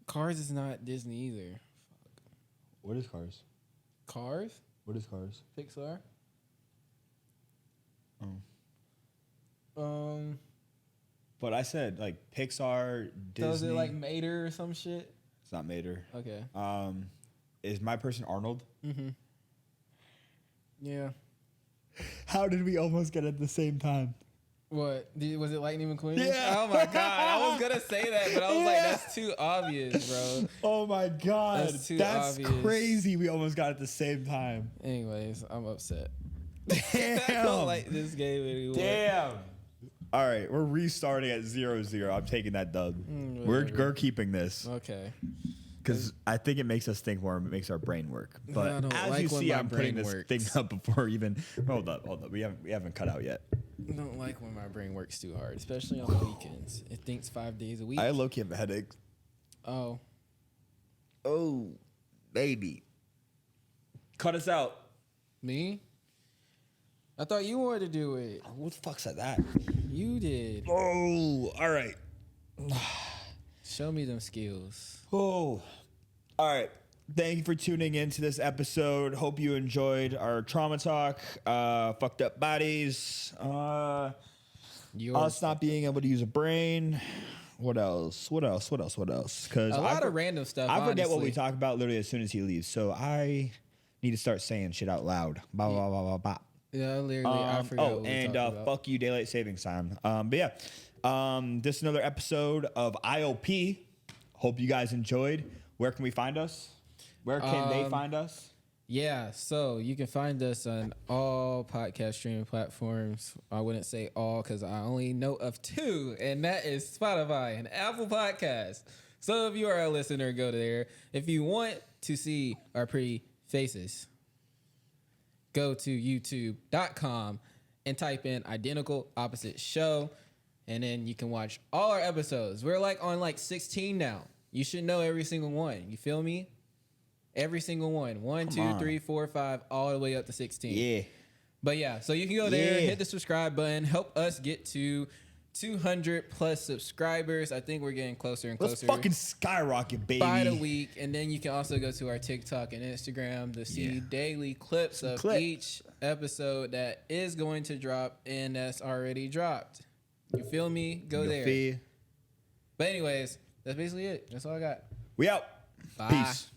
Cars is not Disney either. Fuck. What is Cars? Cars? What is Cars? Pixar? Oh. But I said like Pixar, Disney. So is it like Mater or some shit? It's not Mater. Okay. Is my person Arnold? Mm-hmm. Yeah. How did we almost get it at the same time? What? Was it Lightning McQueen? Yeah. Oh my god. I was gonna say that, but I was like, that's too obvious, bro. Oh my god. That's too That's obvious. crazy. We almost got it at the same time. Anyways, I'm upset. Damn. I don't like this game anymore. Damn. All right, we're restarting at 0-0. I'm taking that dub. We're keeping this. Okay. Because I think it makes us think more. It makes our brain work. I But don't as like you when see, my I'm putting brain this works. thing up before even. Hold up. We haven't cut out yet. I don't like when my brain works too hard, especially on the weekends. It thinks 5 days a week. I low-key have a headache. Oh. Oh, baby. Cut us out. Me? I thought you wanted to do it. What the fuck said that? You did. Oh, all right. Show me them skills. Oh, all right. Thank you for tuning in to this episode. Hope you enjoyed our trauma talk. Fucked up bodies. Us not being able to use a brain. What else? Because a lot of random stuff. I forget what honestly. we talk about literally as soon as he leaves. So I need to start saying shit out loud. Blah blah blah blah blah. Yeah, literally. I forgot. Oh, what we and talked about. fuck you, daylight savings time. But yeah, this is another episode of IOP. Hope you guys enjoyed. Where can we find us? Where can they find us? Yeah, so you can find us on all podcast streaming platforms. I wouldn't say all because I only know of 2, and that is Spotify and Apple Podcasts. So if you are a listener, go there. If you want to see our pretty faces, go to youtube.com and type in Identical Opposite Show, and then you can watch all our episodes. We're like on like 16 now. You should know every single one. You feel me? Every single one. 1, 2, 3, 4, 5, all the way up to 16. Yeah. But yeah, so you can go there, hit the subscribe button, help us get to 200 plus subscribers. I think we're getting closer and closer. Let's fucking skyrocket, baby. By the week. And then you can also go to our TikTok and Instagram to see daily clips of each episode that is going to drop and that's already dropped. You feel me? Go there. But anyways, that's basically it. That's all I got. We out. Bye. Peace.